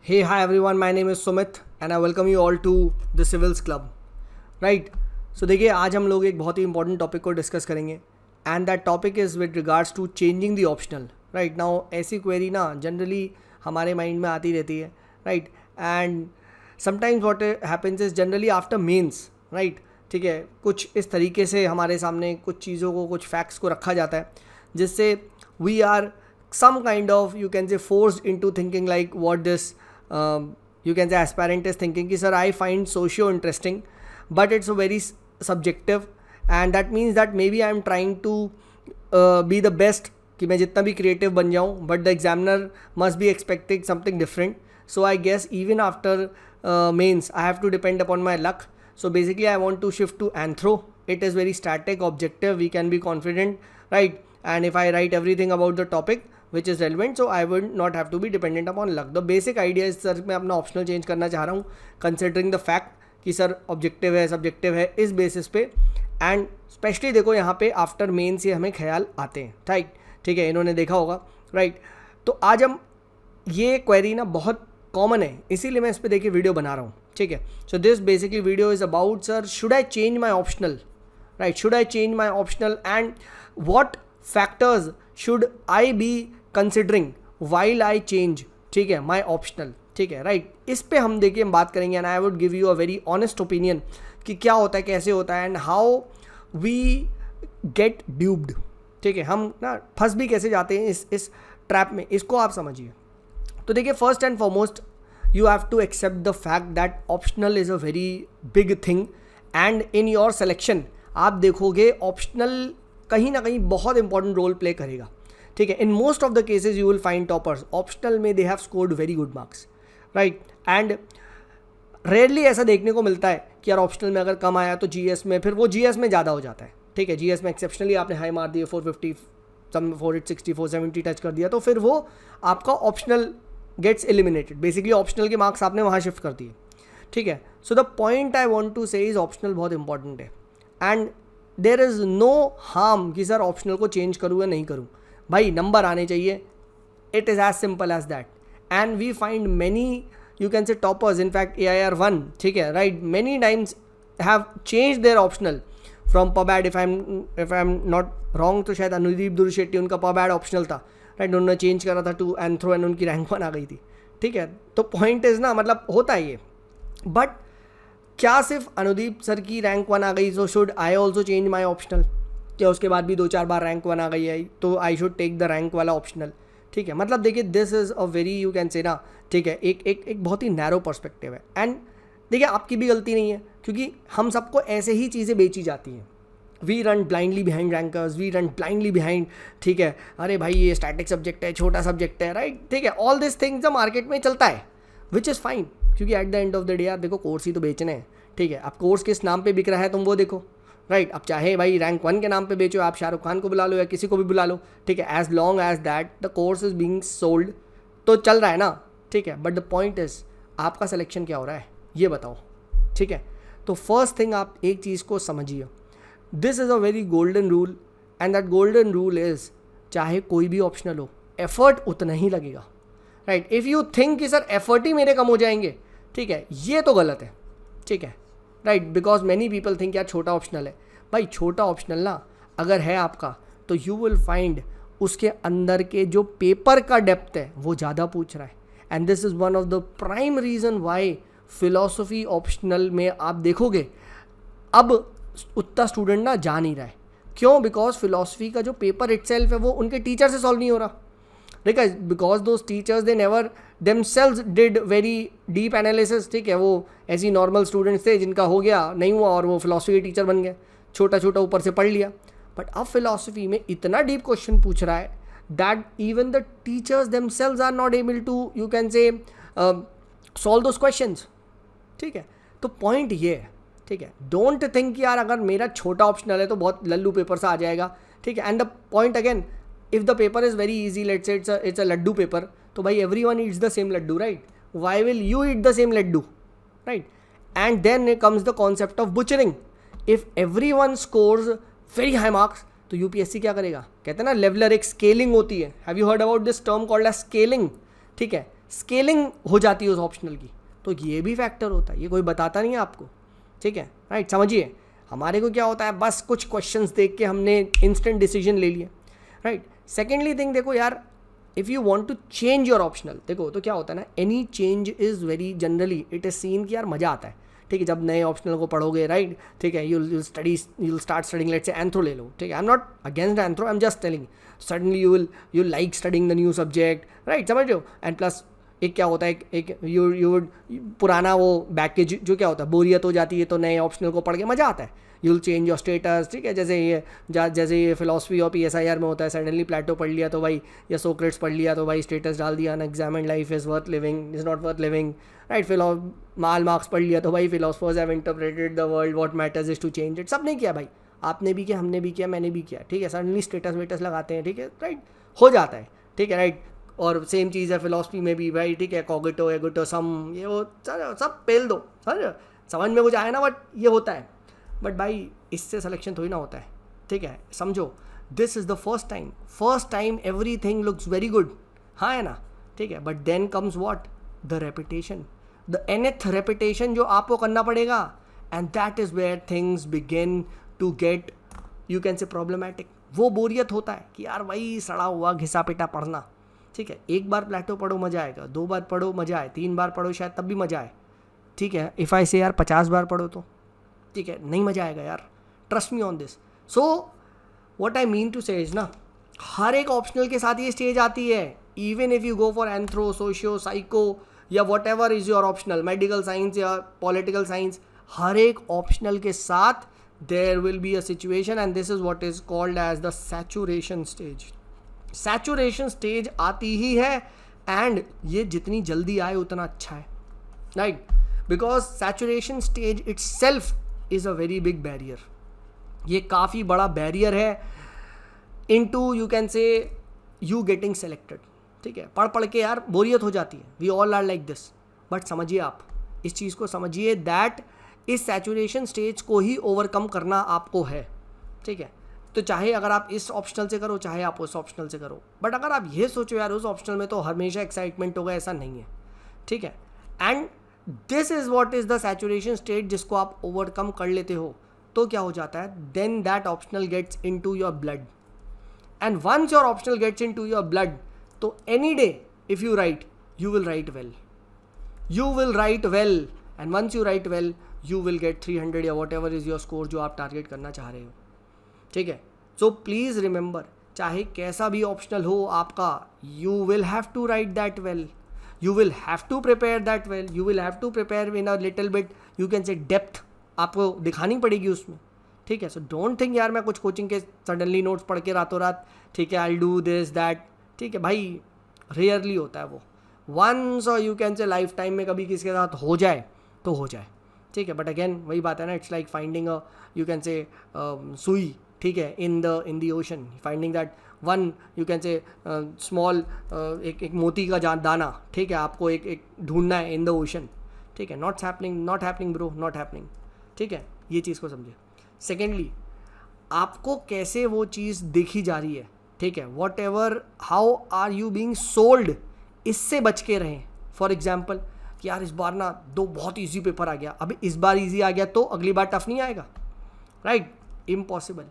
Hey, hi everyone, my name is Sumit and I welcome you all to the Civils Club. Right? So देखिए आज हम लोग एक बहुत ही इंपॉर्टेंट टॉपिक को डिस्कस करेंगे and that topic is with regards to changing the optional. Right now ऐसी क्वेरी ना जनरली हमारे माइंड में आती रहती है. Right and sometimes what happens is generally after mains. Right ठीक है, कुछ इस तरीके से हमारे सामने कुछ चीज़ों को, कुछ फैक्ट्स को रखा जाता है जिससे we are some kind of, you can say, forced into thinking like what this you can say aspirant is thinking ki sir I find socio interesting but it's a very subjective and that means that maybe I am trying to be the best कि मैं जितना भी creative बन जाऊँ but the examiner must be expecting something different. So I guess even after mains I have to depend upon my luck. So basically I want to shift to anthro. It is very static, objective, we can be confident, right? And if I write everything about the topic which is relevant, so I would not have to be dependent upon luck. The basic idea is sir मैं अपना optional change करना चाह रहा हूँ considering the fact कि sir objective है, subjective है, इस बेसिस पे. एंड स्पेशली देखो यहाँ पे आफ्टर मेन से हमें ख्याल आते हैं. राइट ठीक है, इन्होंने देखा होगा. राइट तो आज हम ये क्वेरी ना बहुत कॉमन है इसीलिए मैं इस पर देखिए वीडियो बना रहा हूँ. ठीक है, so this basically video is about sir should I change my optional. Right, should I change my optional and what factors should I be considering while I change. ठीक है, माई ऑप्शनल. ठीक है, right इस पे हम देखिए हम बात करेंगे and I would give you a very honest opinion कि क्या होता है, कैसे होता है and how we get dubbed. ठीक है, हम ना फंस भी कैसे जाते हैं इस ट्रैप में, इसको आप समझिए. तो देखिए first and foremost you have to accept the fact that optional is a very big thing and in your selection आप देखोगे ऑप्शनल कहीं ना कहीं बहुत इंपॉर्टेंट रोल प्ले करेगा. ठीक है, in most of the cases you will find toppers optional में they have scored very good marks. Right and rarely ऐसा देखने को मिलता है कि यार ऑप्शनल में अगर कम आया तो जीएस में फिर वो जीएस में ज़्यादा हो जाता है. ठीक है, जीएस में एक्सेप्शनली आपने हाई मार दिए 450 सम 460 470 टच कर दिया तो फिर वो आपका optional gets eliminated. Basically optional के मार्क्स आपने वहाँ शिफ्ट कर दिए. ठीक है, so the point I want to say is optional बहुत इंपॉर्टेंट है and there is no harm कि सर ऑप्शनल को चेंज करूँ या नहीं करूँ. भाई नंबर आने चाहिए, it is as simple as that. And we find many you can say toppers, in fact AIR1. ठीक है, right many times have change their optional from PubAd. If I am not wrong तो शायद अनुदीप दुर्शेट्टी उनका PubAd optional था. Right उन्होंने change करा था to anthro and उनकी रैंक 1 आ गई थी. ठीक है, तो पॉइंट इज़ ना मतलब होता है ये. बट क्या सिर्फ अनुदीप सर की रैंक 1 आ गई so should I also change my optional? क्या उसके बाद भी 2-4 बार रैंक 1 आ गई है तो I should take the rank वाला ऑप्शनल? ठीक है, मतलब देखिए this is a very you can say ना. ठीक है, एक बहुत ही नैरो पर्सपेक्टिव है एंड देखिए आपकी भी गलती नहीं है क्योंकि हम सबको ऐसे ही चीज़ें बेची जाती हैं. We run blindly behind rankers, we run blindly behind. ठीक है, अरे भाई ये स्टैटिक सब्जेक्ट है, छोटा सब्जेक्ट है. राइट ठीक है, all this things the market में चलता है विच इज़ फाइन क्योंकि at the end of the day यार देखो कोर्स ही तो बेचने हैं. ठीक है, अब कोर्स किस नाम पे बिक रहा है तुम वो देखो. राइट अब चाहे भाई रैंक 1 के नाम पे बेचो, आप शाहरुख खान को बुला लो या किसी को भी बुला लो. ठीक है, as long as that the course is being sold तो चल रहा है ना. ठीक है, बट द पॉइंट इज़ आपका सिलेक्शन क्या हो रहा है ये बताओ. ठीक है, तो फर्स्ट थिंग आप एक चीज़ को समझिए, this is a very golden rule and that golden rule is चाहे कोई भी ऑप्शनल हो एफर्ट उतना ही लगेगा. राइट इफ़ यू थिंक कि सर एफर्ट ही मेरे कम हो जाएंगे, ठीक है, ये तो गलत है. ठीक है, right because many people think यार छोटा ऑप्शनल है. भाई छोटा ऑप्शनल ना अगर है आपका तो यू विल फाइंड उसके अंदर के जो पेपर का डेप्थ है वो ज़्यादा पूछ रहा है and this is one of the prime reason why philosophy optional में आप देखोगे अब उतना स्टूडेंट ना जा नहीं रहा है. क्यों? बिकॉज फिलॉसफी का जो पेपर इटसेल्फ है वो उनके टीचर से सॉल्व नहीं हो रहा. ठीक है, because those teachers they never themselves did very deep analysis. ठीक है, वो ऐसी नॉर्मल स्टूडेंट्स थे जिनका हो गया नहीं हुआ और वो फिलॉसफी के टीचर बन गए, छोटा छोटा ऊपर से पढ़ लिया. बट अब फिलॉसफी में इतना डीप क्वेश्चन पूछ रहा है that even the teachers themselves are not able to you can say solve those questions. ठीक है, तो पॉइंट ये है. ठीक है, डोंट थिंक यार अगर मेरा छोटा ऑप्शनल है तो बहुत लल्लू पेपर से आ जाएगा. ठीक है, and the point again if the paper is very easy, let's say it's a laddoo paper, तो भाई everyone eats the same laddoo. Right, why will you eat the same laddoo? Right and then comes the concept of butchering. If everyone scores very high marks तो UPSC क्या करेगा? कहते हैं ना leveller, एक scaling होती है. Have you heard about this term called as scaling? ठीक है, स्केलिंग हो जाती है उस ऑप्शनल की, तो ये भी फैक्टर होता है, ये कोई बताता नहीं है आपको, ठीक है, राइट। समझिए, हमारे को क्या होता है, बस कुछ क्वेश्चंस देख के हमने इंस्टेंट डिसीजन ले लिया, राइट। सेकेंडली थिंग देखो यार, if you want to change your optional, देखो तो क्या होता है ना, any change is very generally it is seen कि यार मज़ा आता है, ठीक है, जब नए ऑप्शनल को पढ़ोगे, राइट, ठीक है, you'll start studying, let's say anthro ले लो, ठीक है, I am not against anthro, I am just telling, suddenly you like studying the new subject, right, समझ रहे हो। एंड प्लस एक क्या होता है, एक यू वुड पुराना वो बैक के जो क्या होता है, बोरियत हो जाती है, तो नए ऑप्शनल को पढ़ के मज़ा आता है, you will change your status, ठीक है, जैसे ये फिलोसफी और PSIR में होता है, सडनली प्लेटो पढ़ लिया तो भाई, या सोक्रेट्स पढ़ लिया तो भाई स्टेटस डाल दिया, unexamined life is worth living, is not worth living, right. माल मार्क्स पढ़ लिया तो भाई philosophers have interpreted the world, what matters is to change it, सब ने किया भाई, आपने भी किया, हमने भी किया, मैंने भी किया, ठीक है, सडनली स्टेटस वेटस लगाते हैं, ठीक है, राइट, हो जाता है, ठीक है, राइट। और सेम चीज़ है फिलोसफी में भी भाई, ठीक है, कॉगिटो एगोटो सम, ये वो सब पेल दो, समझ में कुछ आया ना, बट ये होता है, बट भाई इससे सिलेक्शन थोड़ी ना होता है, ठीक है, समझो, this is the first time every thing looks very good, हाँ है ना, ठीक है, but then comes what, the repetition, the nth repetition जो आपको करना पड़ेगा, and that is where things begin to get, you can say problematic. वो बोरियत होता है कि यार वही सड़ा हुआ घिसा पिटा पढ़ना, ठीक है, एक बार प्लेटो पढ़ो मज़ा आएगा, 2 बार पढ़ो मज़ा आए, 3 बार पढ़ो शायद तब भी मज़ा आए, ठीक है, इफ़ आई से यार 50 बार पढ़ो तो, ठीक है, नहीं मज़ा आएगा यार, trust me on this. So what I mean to say is ना, हर एक ऑप्शनल के साथ ये स्टेज आती है, even if you go for anthro, socio, psycho या whatever is your optional, medical science या पॉलिटिकल साइंस, हर एक ऑप्शनल के साथ there will be a situation, and this is what is called as the saturation stage. Saturation stage आती ही है, and ये जितनी जल्दी आए उतना अच्छा है, right, because saturation stage itself is a very big barrier, ये काफ़ी बड़ा बैरियर है into you can say you getting selected, ठीक है, पढ़ के यार बोरियत हो जाती है, we all are like this, but समझिए, आप इस चीज़ को समझिए दैट इस सैचुरेशन स्टेज को ही ओवरकम करना आपको है, ठीक है, तो चाहे अगर आप इस ऑप्शनल से करो, चाहे आप उस ऑप्शनल से करो, बट अगर आप ये सोचो यार उस ऑप्शनल में तो हमेशा एक्साइटमेंट होगा, ऐसा नहीं है, ठीक है, and this is what is the saturation state, जिसको आप ओवरकम कर लेते हो तो क्या हो जाता है, then that optional gets into your blood, and once your optional gets into your blood, तो any day if you write, you will write well, and once you write well, you will get 300 या whatever is your score जो आप target करना चाह रहे हो, ठीक है। सो प्लीज़ रिमेंबर, चाहे कैसा भी ऑप्शनल हो आपका, you will have to write that well, you will have to prepare that well, you will have to prepare in a little bit, you can say depth आपको दिखानी पड़ेगी उसमें, ठीक है। सो डोंट थिंक यार मैं कुछ कोचिंग के सडनली नोट्स पढ़ के रातों रात, ठीक है, आई डू दिस दैट, ठीक है भाई, रेयरली होता है वो, वंस और यू कैन से लाइफ टाइम में कभी किसी के साथ हो जाए तो हो जाए, ठीक है, बट अगेन वही बात है ना, it's like finding a you can से सुई, ठीक है, in the ocean, finding that one you can से स्मॉल, एक मोती का दाना, ठीक है, आपको एक ढूंढना है इन द ओशन, ठीक है, not happening bro, not happening, ठीक है, ये चीज़ को समझिए। सेकेंडली, आपको कैसे वो चीज़ देखी जा रही है, ठीक है, whatever how are you being sold, इससे बच के रहें। फॉर एग्जाम्पल कि यार इस बार ना 2 बहुत ईजी पेपर आ गया, अभी इस बार ईजी आ गया तो अगली बार टफ नहीं आएगा, राइट, इम्पॉसिबल,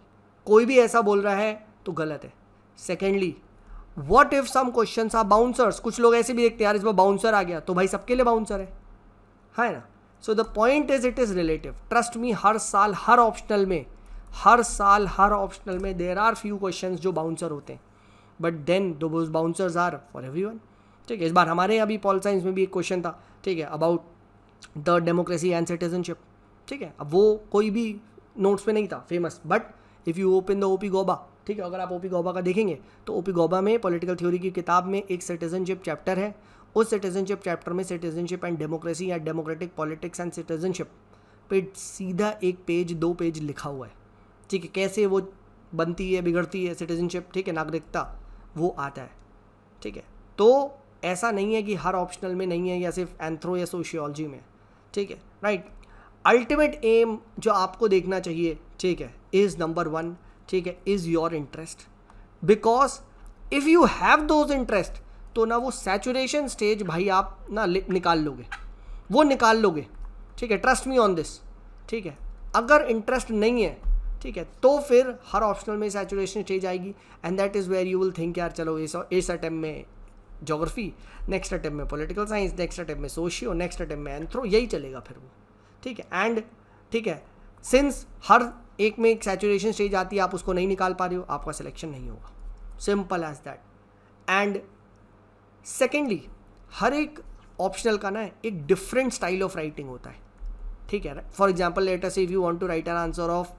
कोई भी ऐसा बोल रहा है तो गलत है। Secondly, what if some questions are bouncers, कुछ लोग ऐसे भी देखते हैं यार इस बार बाउंसर आ गया तो भाई सबके लिए बाउंसर है ना। So the point is it is relative, trust me, हर साल हर ऑप्शनल में देयर आर फ्यू क्वेश्चंस जो बाउंसर होते हैं, but then those bouncers are for everyone, ठीक है। इस बार हमारे अभी पॉल साइंस में भी एक क्वेश्चन था, ठीक है, about the democracy and citizenship, ठीक है, अब वो कोई भी नोट्स पे नहीं था famous, but if you open the OP Gauba, ठीक है, अगर आप ओपी गौबा का देखेंगे तो ओपी गौबा में पॉलिटिकल थ्योरी की किताब में एक सिटीजनशिप चैप्टर है, उस सिटीजनशिप चैप्टर में सिटीजनशिप एंड डेमोक्रेसी या डेमोक्रेटिक पॉलिटिक्स एंड सिटीजनशिप पे सीधा 1 पेज 2 पेज लिखा हुआ है, ठीक है, कैसे वो बनती है बिगड़ती है सिटीजनशिप, ठीक है, नागरिकता, वो आता है, ठीक है। तो ऐसा नहीं है कि हर ऑप्शनल में नहीं है या सिर्फ एंथ्रो या सोशियोलॉजी में, ठीक है, राइट। अल्टीमेट एम जो आपको देखना चाहिए, ठीक है, इज़ नंबर 1, ठीक है, is your interest, because if you have those interest तो ना वो सैचुरेशन स्टेज भाई आप ना निकाल लोगे, वो निकाल लोगे, ठीक है, ट्रस्ट मी ऑन दिस, ठीक है। अगर इंटरेस्ट नहीं है, ठीक है, तो फिर हर ऑप्शनल में सैचुरेशन स्टेज आएगी, and that is where you will think यार चलो इस अटेम्प्ट में ज्योग्राफी, नेक्स्ट अटेम्प्ट में पॉलिटिकल साइंस, नेक्स्ट अटेम्प्ट में सोशियो, नेक्स्ट अटेम्प्ट में एंथ्रो, यही चलेगा फिर वो, ठीक है। एंड ठीक है, सिंस हर एक में एक सैचुरेशन स्टेज आती है, आप उसको नहीं निकाल पा रहे हो, आपका सिलेक्शन नहीं होगा, simple as that. And secondly, हर एक ऑप्शनल का ना एक डिफरेंट स्टाइल ऑफ राइटिंग होता है, ठीक है। For example let us say if you want to write an answer of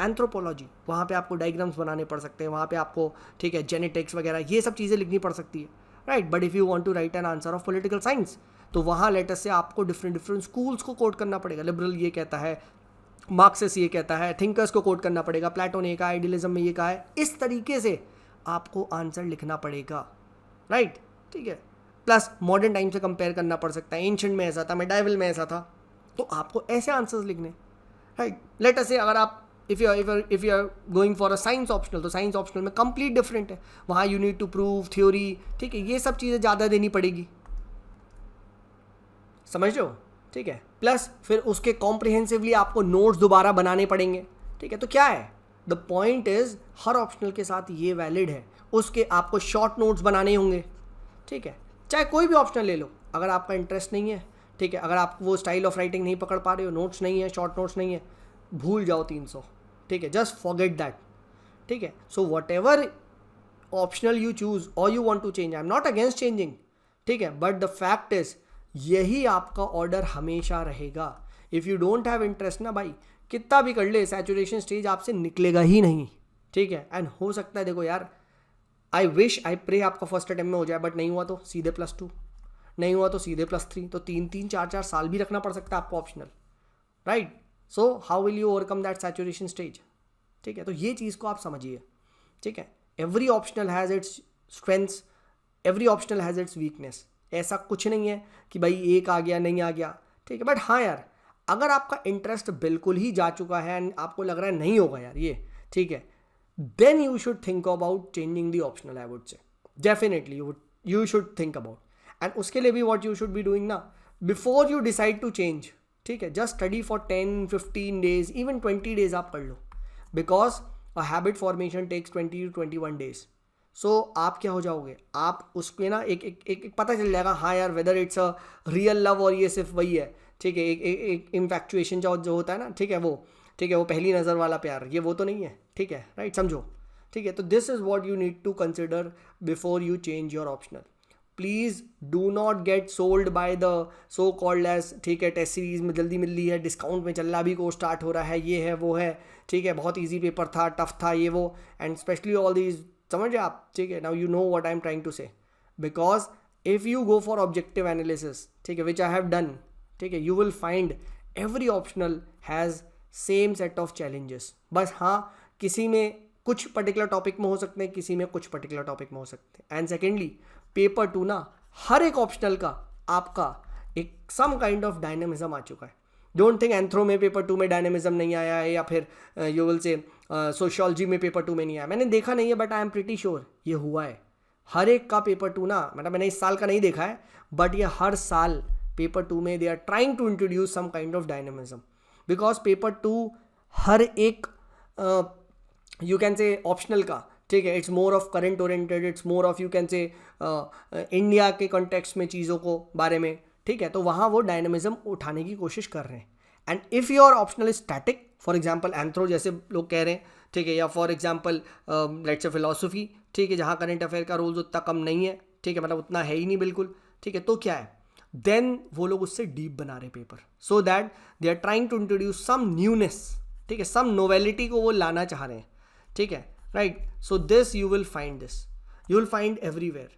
anthropology, वहाँ पे आपको डायग्राम्स बनाने पड़ सकते हैं, वहाँ पे आपको, ठीक है, जेनेटिक्स वगैरह ये सब चीज़ें लिखनी पड़ सकती है, right. But if you want to write an answer of political science, तो वहाँ लेट अस से आपको डिफरेंट स्कूल्स को कोट करना पड़ेगा, लिबरल ये कहता है, मार्क्सिस्ट ये कहता है, थिंकर्स को कोट करना पड़ेगा, प्लेटो ने कहा, आइडियलिज्म में ये कहा है, इस तरीके से आपको आंसर लिखना पड़ेगा, राइट, ठीक है। प्लस मॉडर्न टाइम से कंपेयर करना पड़ सकता है, एंशिएंट में ऐसा था, मेडाइवल में ऐसा था, तो आपको ऐसे आंसर्स लिखने, राइट। लेट अस से अगर आप if you are going for a science optional, तो साइंस ऑप्शनल में कंप्लीट डिफरेंट है, वहाँ you need to prove theory, ठीक है, ये सब चीज़ें ज़्यादा देनी पड़ेगी, समझ लो, ठीक है। प्लस फिर उसके कॉम्प्रिहेंसिवली आपको नोट्स दोबारा बनाने पड़ेंगे, ठीक है। तो क्या है, the point is her optional के साथ ये वैलिड है, उसके आपको शॉर्ट नोट्स बनाने होंगे, ठीक है। चाहे कोई भी ऑप्शनल ले लो, अगर आपका इंटरेस्ट नहीं है, ठीक है, अगर आप वो स्टाइल ऑफ राइटिंग नहीं पकड़ पा रहे हो, नोट्स नहीं है, शॉर्ट नोट्स नहीं है, भूल जाओ 300, ठीक है, जस्ट फॉरगेट दैट, ठीक है। So whatever optional you choose और you want to change, I am not against changing, ठीक है, बट द फैक्ट इज यही आपका ऑर्डर हमेशा रहेगा। If you don't have interest ना भाई, कितना भी कर ले, सैचुरेशन स्टेज आपसे निकलेगा ही नहीं, ठीक है। एंड हो सकता है, देखो यार, आई विश आई प्रे आपका फर्स्ट अटेम्प्ट में हो जाए, बट नहीं हुआ तो सीधे +2, नहीं हुआ तो सीधे +3, तो 3-3 4-4 साल भी रखना पड़ सकता है आपको optional, right. So how will you overcome that saturation stage, ठीक है। तो ये चीज़ को आप समझिए, ठीक है। Every optional has its strengths, every optional has its weakness, ऐसा कुछ नहीं है कि भाई एक आ गया नहीं आ गया, ठीक है। बट हाँ यार, अगर आपका इंटरेस्ट बिल्कुल ही जा चुका है एंड आपको लग रहा है नहीं होगा यार ये, ठीक है, then you should think about changing the optional, I would say definitely you should think about. And उसके लिए भी what you should be doing ना, before you decide to change, ठीक है, just study for 10-15 days, even 20 days आप पढ़ लो, because a habit formation takes 20 to 21 days. So आप क्या हो जाओगे, आप उसके ना एक पता चल जाएगा, हाँ यार, whether it's a real love और ये सिर्फ वही है, ठीक है, एक इन्फैक्चुएशन जो होता है ना, ठीक है, वो, ठीक है, वो पहली नज़र वाला प्यार, ये वो तो नहीं है, ठीक है, राइट, समझो, ठीक है। तो this is what you need to consider before you change your optional. Please do not get sold by the so called as, ठीक है, टेस्ट सीरीज में जल्दी मिल रही है, डिस्काउंट में चल रहा, अभी को स्टार्ट हो रहा है, ये है वो है, ठीक है, बहुत ईजी पेपर था, टफ था, ये वो, एंड स्पेशली ऑल दीज, समझ आप, ठीक है। Now you know what I am trying to say, because if you go for objective analysis, ठीक है, विच आई हैव डन, ठीक है, you will find every optional has same set of challenges. बस हाँ, किसी में कुछ पर्टिकुलर टॉपिक में हो सकते हैं, किसी में कुछ पर्टिकुलर टॉपिक में हो सकते हैं। एंड सेकेंडली, पेपर 2 ना, हर एक ऑप्शनल का आपका एक सम काइंड ऑफ डायनेमिज्म आ चुका है। डोंट थिंक एंथ्रो में पेपर 2 में डायनेमिज्म नहीं आया है, या फिर यू विल से सोशियोलॉजी में पेपर 2 में नहीं आया, मैंने देखा नहीं है, but I am pretty sure ये हुआ है। हर एक का पेपर 2 ना, मतलब मैंने इस साल का नहीं देखा है, बट ये हर साल पेपर 2 में they are trying to introduce some kind of dynamism, because paper 2 हर एक यू कैन से ऑप्शनल का, ठीक है, it's more of current oriented, it's more of you can say India के कॉन्टेक्स्ट में चीज़ों को बारे में, ठीक है, तो वहाँ वो डायनेमिज्म उठाने की कोशिश कर रहे हैं। And if your optional is static, for example anthro जैसे लोग कह रहे हैं, ठीक है, या for example let's say philosophy, ठीक है, जहाँ करंट अफेयर का रोल्स उतना कम नहीं है, ठीक है, मतलब उतना है ही नहीं बिल्कुल, ठीक है, तो क्या है, देन वो लोग उससे डीप बना रहे paper, so that they are trying to introduce some newness, ठीक है, सम नोवेलिटी को वो लाना चाह रहे हैं, ठीक है, right. So this you will find everywhere,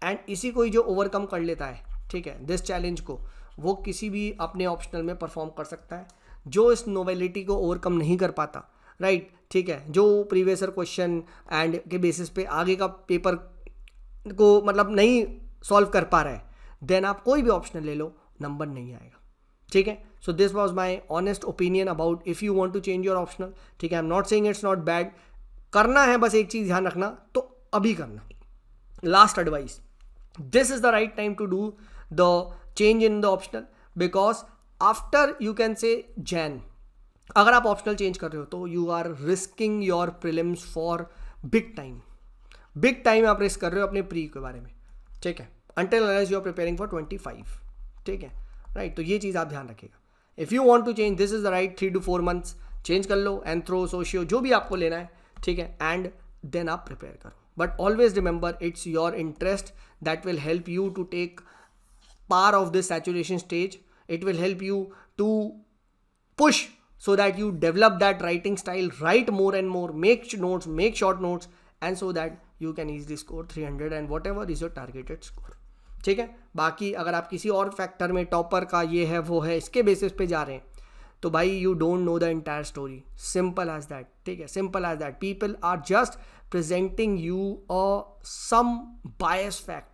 and इसी को ही जो ओवरकम कर लेता है, ठीक है, दिस चैलेंज को, वो किसी भी अपने ऑप्शनल में परफॉर्म कर सकता है। जो इस नोवेलिटी को ओवरकम नहीं कर पाता, राइट, ठीक है, जो प्रीवियस क्वेश्चन एंड के बेसिस पे आगे का पेपर को मतलब नहीं सॉल्व कर पा रहा है, देन आप कोई भी ऑप्शनल ले लो, नंबर नहीं आएगा, ठीक है। So this was my honest opinion about if you want to change your optional, ठीक है। I am not saying it's not bad, करना है, बस एक चीज़ ध्यान रखना, तो अभी करना। Last advice, this is the right time to do the change in the optional, because after you can say Jan, अगर आप ऑप्शनल चेंज कर रहे हो तो you are risking your prelims for big time. Big time आप risk कर रहे हो अपने प्री के बारे में, ठीक है, until unless you are preparing for 25, ठीक है, राइट. तो ये चीज़ आप ध्यान रखिएगा. If you want to change, this is the right 3 to 4 months, change कर लो, एंथ्रो, सोशियो, जो भी आपको लेना है, ठीक है, एंड देन आप प्रिपेयर करो. But always remember, it's your interest that will help you to take part of this saturation stage. It will help you to push so that you develop that writing style, write more and more, make notes, make short notes, and so that you can easily score 300 and whatever is your targeted score. ठीक है. बाकी अगर आप किसी और factor में topper का ये है वो है इसके बेसिस पे जा रहे हैं तो भाई you don't know the entire story. Simple as that, ठीक है, simple as that. People are just presenting you a some bias fact.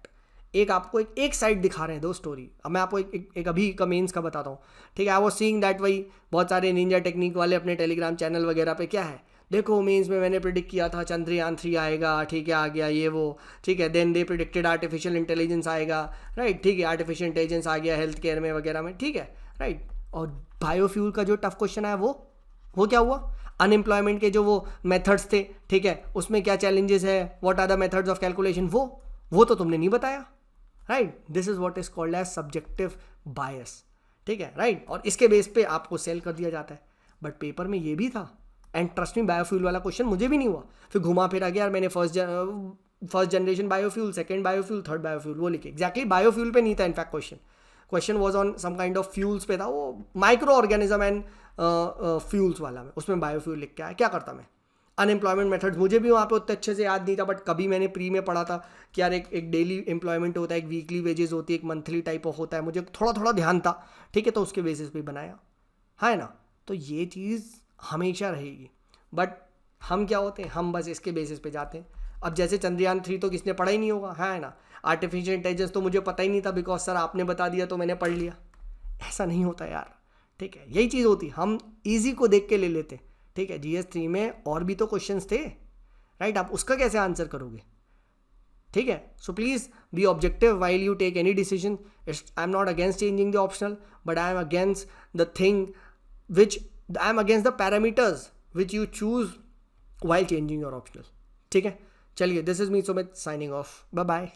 एक आपको एक साइड दिखा रहे हैं दो स्टोरी. अब मैं आपको एक अभी का मेंस का बताता हूँ, ठीक है. आई वाज सीइंग दैट, वही बहुत सारे निंजा टेक्निक वाले अपने टेलीग्राम चैनल वगैरह पे क्या है, देखो मेंस में मैंने प्रिडिक्ट किया था चंद्रयान 3 आएगा, ठीक है, आ गया ये वो, ठीक है. Then they predicted artificial intelligence आएगा, राइट, ठीक है, आर्टिफिशियल इंटेलिजेंस आ गया हेल्थ केयर में वगैरह में, ठीक है, राइट. और बायोफ्यूल का जो टफ क्वेश्चन आया वो क्या हुआ, अनएम्प्लॉयमेंट के जो वो मेथड्स थे, ठीक है, उसमें क्या चैलेंजेस है, what are the methods of calculation, वो तो तुमने नहीं बताया, right. This is what is called as subjective bias, ठीक है, राइट. और इसके बेस पे आपको सेल कर दिया जाता है. बट पेपर में ये भी था, एंड ट्रस्ट मी, बायोफ्यूल वाला क्वेश्चन मुझे भी नहीं हुआ. फिर घुमा फिरा गया यार, मैंने first generation biofuel, second biofuel, third biofuel वो लिखे. एग्जैक्टली बायोफ्यूल पे नहीं था in fact question was on some kind of fuels पे था, वो माइक्रो ऑर्गेनिज्म एंड फ्यूल्स वाला में, उसमें बायोफ्यूल लिख के आया. क्या करता मैं, अनएम्प्लॉयमेंट मेथड्स मुझे भी वहाँ पे उतने अच्छे से याद नहीं था, बट कभी मैंने प्री में पढ़ा था कि यार एक डेली एम्प्लॉयमेंट होता है, एक वीकली वेजेस होती है, एक मंथली टाइप ऑफ होता है, मुझे थोड़ा ध्यान था, ठीक है, तो उसके बेसिस पे बनाया, है ना. तो ये चीज़ हमेशा रहेगी. बट हम क्या होते हैं, हम बस इसके बेसिस पे जाते हैं. अब जैसे चंद्रयान 3 तो किसने पढ़ा ही नहीं होगा, है ना. आर्टिफिशियल इंटेलिजेंस तो मुझे पता ही नहीं था, बिकॉज सर आपने बता दिया तो मैंने पढ़ लिया. ऐसा नहीं होता यार, ठीक है. यही चीज़ होती, हम ईजी को देख के ले लेते, ठीक है. GS3 में और भी तो क्वेश्चंस थे, राइट. आप उसका कैसे आंसर करोगे, ठीक है. So please be objective while you take any decision. I am not against changing the optional, but I am against the thing which I am against the parameters which you choose while changing your optional, ठीक है. चलिए, this is me Sumit signing off. Bye bye.